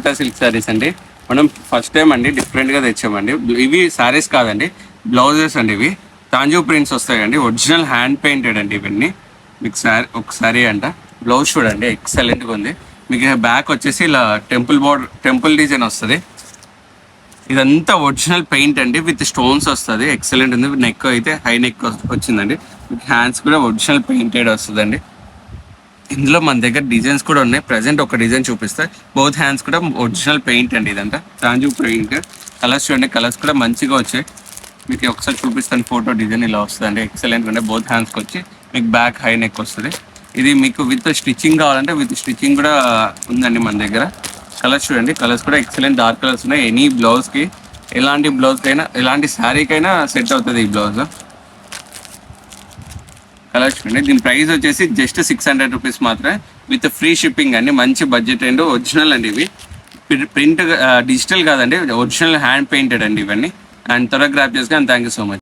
Quota silk saris అండి. మనం first time అండి డిఫరెంట్గా తెచ్చామండి. ఇవి శారీస్ కాదండి, బ్లౌజెస్ అండి. ఇవి తాంజూ ప్రింట్స్ వస్తాయండి, ఒరిజినల్ హ్యాండ్ పెయింటెడ్ అండి ఇవన్నీ. మీకు ఒకసారి అంట బ్లౌజ్ చూడండి, ఎక్సలెంట్గా ఉంది. మీకు బ్యాక్ వచ్చేసి ఇలా టెంపుల్ డిజైన్ వస్తుంది. ఇదంతా ఒరిజినల్ పెయింట్ అండి, విత్ స్టోన్స్ వస్తుంది. ఎక్సలెంట్ ఉంది. నెక్ అయితే హై నెక్ వచ్చిందండి. మీకు హ్యాండ్స్ కూడా ఒరిజినల్ పెయింటెడ్ వస్తుందండి. ఇందులో మన దగ్గర డిజైన్స్ కూడా ఉన్నాయి. ప్రజెంట్ ఒక డిజైన్ చూపిస్తే, బోత్ హ్యాండ్స్ కూడా ఒరిజినల్ పెయింట్ అండి. ఇదంతా తాంజూ పెయింట్. కలర్స్ చూడండి, కలర్స్ కూడా మంచిగా వచ్చాయి. మీకు ఒకసారి చూపిస్తాను ఫోటో. డిజైన్ ఇలా వస్తుందండి, ఎక్సలెంట్గా ఉండే. బోత్ హ్యాండ్స్కి వచ్చి మీకు బ్యాక్ హై నెక్ వస్తుంది. ఇది మీకు విత్ స్టిచ్చింగ్ కావాలంటే విత్ స్టిచ్చింగ్ కూడా ఉందండి మన దగ్గర. కలర్స్ చూడండి, కలర్స్ కూడా ఎక్సలెంట్ డార్క్ కలర్స్ ఉన్నాయి. ఎనీ బ్లౌజ్కి, ఎలాంటి బ్లౌజ్కైనా, ఎలాంటి శారీకైనా సెట్ అవుతుంది ఈ బ్లౌజ్. కలర్స్ చూడండి. దీని ప్రైస్ వచ్చేసి జస్ట్ 600 రూపీస్ మాత్రమే, విత్ ఫ్రీ షిప్పింగ్ అండి. మంచి బడ్జెట్ అండ్ ఒరిజినల్ అండి. ఇవి ప్రింట్ డిజిటల్ కాదండి, ఒరిజినల్ హ్యాండ్ పెయింటెడ్ అండి ఇవన్నీ. అండ్ త్వరగా గ్రాప్ చేసుకుని. Thank you so much.